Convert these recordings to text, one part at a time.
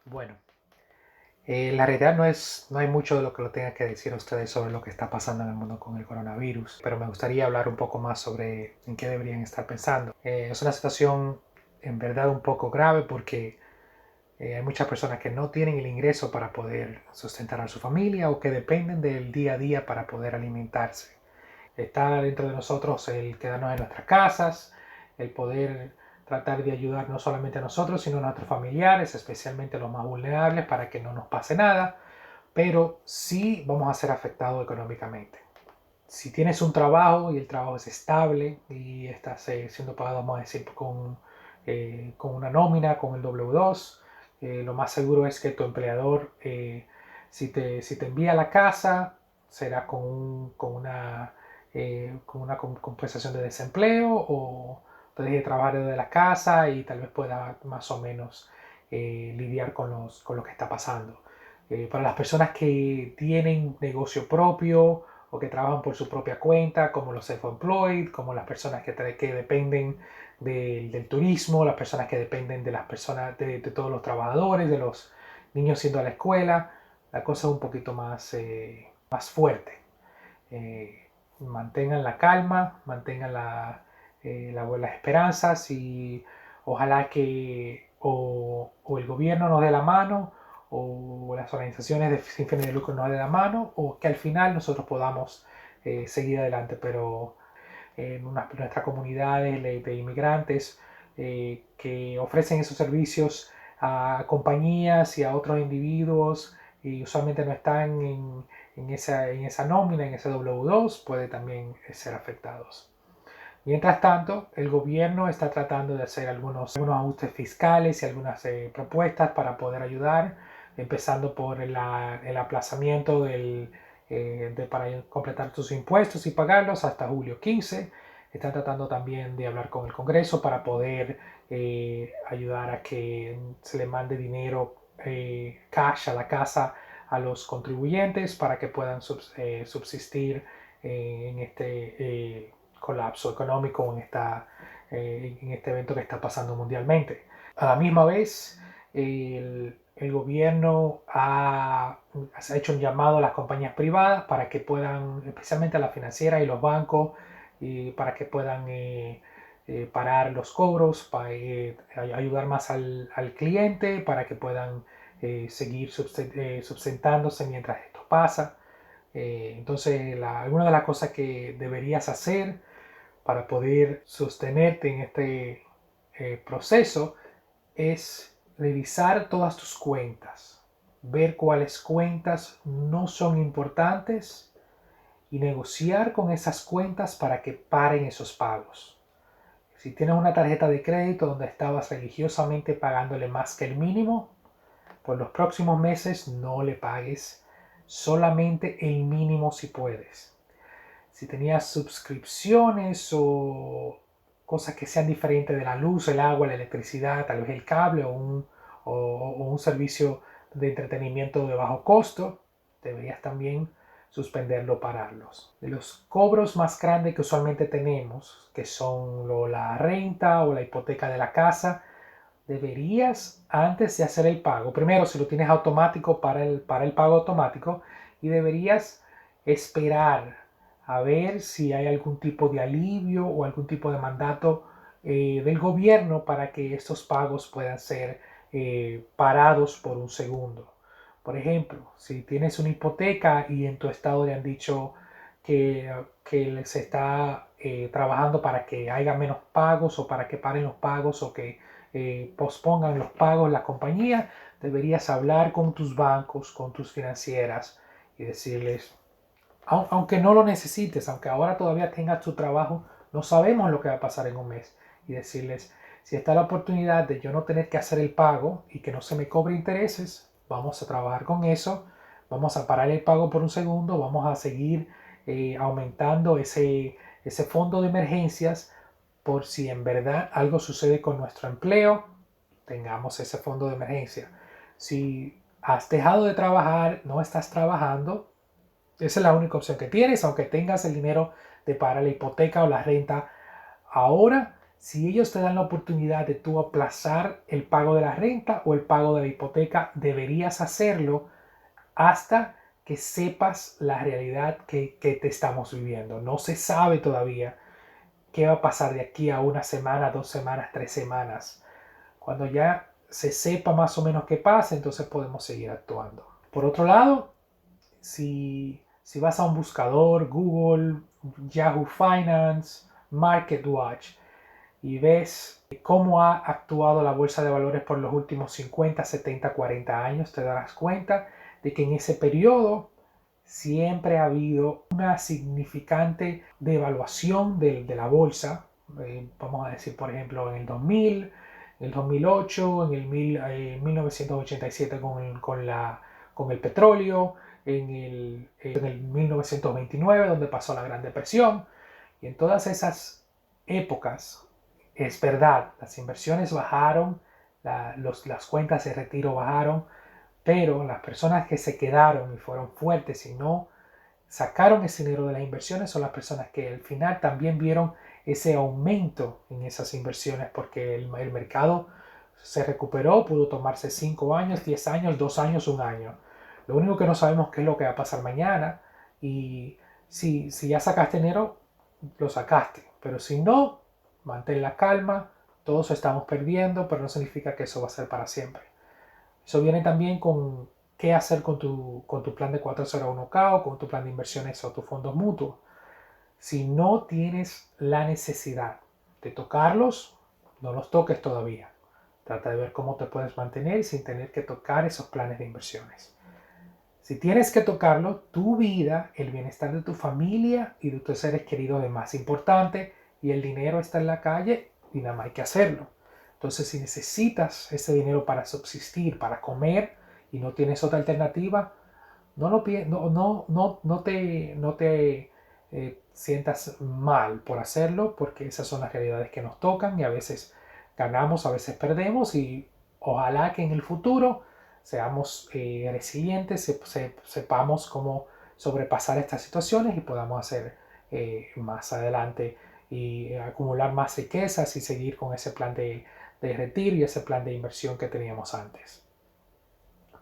Bueno, la realidad no hay mucho de lo que lo tenga que decir a ustedes sobre lo que está pasando en el mundo con el coronavirus, pero me gustaría hablar un poco más sobre en qué deberían estar pensando. Es una situación en verdad un poco grave porque hay muchas personas que no tienen el ingreso para poder sustentar a su familia o que dependen del día a día para poder alimentarse. Está dentro de nosotros el quedarnos en nuestras casas, el poder tratar de ayudar no solamente a nosotros, sino a nuestros familiares, especialmente a los más vulnerables, para que no nos pase nada, pero sí vamos a ser afectados económicamente. Si tienes un trabajo y el trabajo es estable y estás siendo pagado, vamos a decir, con una nómina, con el W2, lo más seguro es que tu empleador, si te envía a la casa, será con una compensación de desempleo o te deje trabajar desde la casa y tal vez pueda más o menos lidiar con lo que está pasando. Para las personas que tienen negocio propio o que trabajan por su propia cuenta, como los self-employed, como las personas que dependen del turismo, las personas que dependen de las personas, de todos los trabajadores, de los niños yendo a la escuela, la cosa es un poquito más fuerte. Mantengan la calma, mantengan las esperanzas y ojalá que o el gobierno nos dé la mano o las organizaciones sin fines de lucro nos den la mano o que al final nosotros podamos seguir adelante. Pero en nuestras comunidades de inmigrantes que ofrecen esos servicios a compañías y a otros individuos y usualmente no están en esa nómina, en ese W2, puede también ser afectados. Mientras tanto, el gobierno está tratando de hacer algunos ajustes fiscales y algunas propuestas para poder ayudar, empezando por el aplazamiento para completar tus impuestos y pagarlos hasta julio 15. Están tratando también de hablar con el Congreso para poder ayudar a que se le mande dinero cash a la casa a los contribuyentes para que puedan subsistir en este colapso económico en este evento que está pasando mundialmente. A la misma vez, el gobierno ha hecho un llamado a las compañías privadas para que puedan, especialmente a las financieras y los bancos, para que puedan parar los cobros, para ayudar más al cliente, para que puedan seguir sustentándose mientras esto pasa. Entonces, alguna de las cosas que deberías hacer para poder sostenerte en este proceso es revisar todas tus cuentas, ver cuáles cuentas no son importantes y negociar con esas cuentas para que paren esos pagos. Si tienes una tarjeta de crédito donde estabas religiosamente pagándole más que el mínimo, por los próximos meses no le pagues, solamente el mínimo si puedes. Si tenías suscripciones o cosas que sean diferentes de la luz, el agua, la electricidad, tal vez el cable o un servicio de entretenimiento de bajo costo, deberías también suspenderlo o pararlos. De los cobros más grandes que usualmente tenemos, que son la renta o la hipoteca de la casa, deberías, antes de hacer el pago, primero si lo tienes automático para el pago automático, y deberías esperar a ver si hay algún tipo de alivio o algún tipo de mandato del gobierno para que estos pagos puedan ser parados por un segundo. Por ejemplo, si tienes una hipoteca y en tu estado le han dicho que se está trabajando para que haya menos pagos o para que paren los pagos o que pospongan los pagos la compañía, deberías hablar con tus bancos, con tus financieras y decirles, aunque no lo necesites, aunque ahora todavía tengas tu trabajo, no sabemos lo que va a pasar en un mes. Y decirles, si está la oportunidad de yo no tener que hacer el pago y que no se me cobre intereses, vamos a trabajar con eso, vamos a parar el pago por un segundo, vamos a seguir aumentando ese fondo de emergencias por si en verdad algo sucede con nuestro empleo, tengamos ese fondo de emergencia. Si has dejado de trabajar, no estás trabajando, esa es la única opción que tienes, aunque tengas el dinero de pagar la hipoteca o la renta ahora, Si ellos te dan la oportunidad de tú aplazar el pago de la renta o el pago de la hipoteca, deberías hacerlo hasta que sepas la realidad que te estamos viviendo. No se sabe todavía qué va a pasar de aquí a una semana, 2 semanas, 3 semanas. Cuando ya se sepa más o menos qué pasa, entonces podemos seguir actuando. Por otro lado, si vas a un buscador, Google, Yahoo Finance, MarketWatch, y ves cómo ha actuado la bolsa de valores por los últimos 50, 70, 40 años, te darás cuenta de que en ese periodo siempre ha habido una significante devaluación de la bolsa. Vamos a decir, por ejemplo, en el 2000, en el 2008, en el 1987 con el petróleo, en el 1929, donde pasó la Gran Depresión. Y en todas esas épocas, es verdad, las inversiones bajaron, las cuentas de retiro bajaron, pero las personas que se quedaron y fueron fuertes y no sacaron ese dinero de las inversiones son las personas que al final también vieron ese aumento en esas inversiones porque el mercado se recuperó, pudo tomarse 5 años, 10 años, 2 años, 1 año. Lo único que no sabemos qué es lo que va a pasar mañana y si ya sacaste dinero, lo sacaste, pero si no, mantén la calma, todos estamos perdiendo, pero no significa que eso va a ser para siempre. Eso viene también con qué hacer con tu plan de 401k o con tu plan de inversiones o tus fondos mutuos. Si no tienes la necesidad de tocarlos, no los toques todavía. Trata de ver cómo te puedes mantener sin tener que tocar esos planes de inversiones. Si tienes que tocarlo, tu vida, el bienestar de tu familia y de tus seres queridos es más importante y el dinero está en la calle y nada más hay que hacerlo. Entonces, si necesitas ese dinero para subsistir, para comer y no tienes otra alternativa, no te sientas mal por hacerlo, porque esas son las realidades que nos tocan y a veces ganamos, a veces perdemos y ojalá que en el futuro seamos resilientes, sepamos cómo sobrepasar estas situaciones y podamos hacer más adelante y acumular más riquezas y seguir con ese plan de retiro y ese plan de inversión que teníamos antes.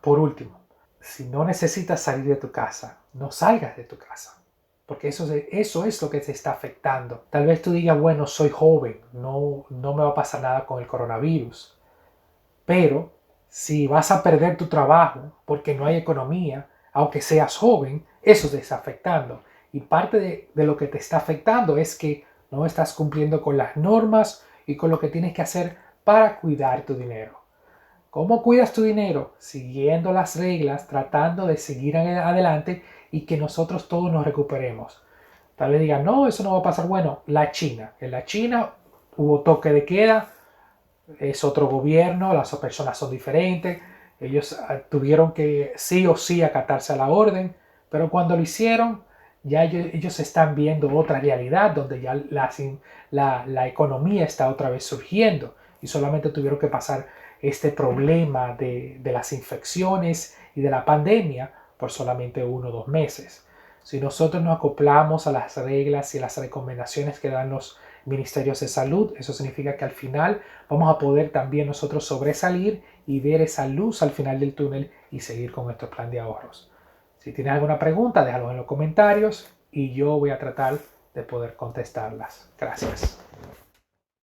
Por último, si no necesitas salir de tu casa, no salgas de tu casa, porque eso es lo que te está afectando. Tal vez tú digas, bueno, soy joven, no me va a pasar nada con el coronavirus, pero si vas a perder tu trabajo porque no hay economía, aunque seas joven, eso te está afectando. Y parte de lo que te está afectando es que no estás cumpliendo con las normas y con lo que tienes que hacer para cuidar tu dinero. ¿Cómo cuidas tu dinero? Siguiendo las reglas, tratando de seguir adelante y que nosotros todos nos recuperemos. Tal vez digan, no, eso no va a pasar. Bueno, en la China hubo toque de queda, es otro gobierno, las personas son diferentes, ellos tuvieron que sí o sí acatarse a la orden, pero cuando lo hicieron, ya ellos están viendo otra realidad donde ya la economía está otra vez surgiendo y solamente tuvieron que pasar este problema de las infecciones y de la pandemia por solamente 1 o 2 meses. Si nosotros nos acoplamos a las reglas y las recomendaciones que dan los ministerios de salud, eso significa que al final vamos a poder también nosotros sobresalir y ver esa luz al final del túnel y seguir con nuestro plan de ahorros. Si tienes alguna pregunta, déjalo en los comentarios y yo voy a tratar de poder contestarlas. Gracias.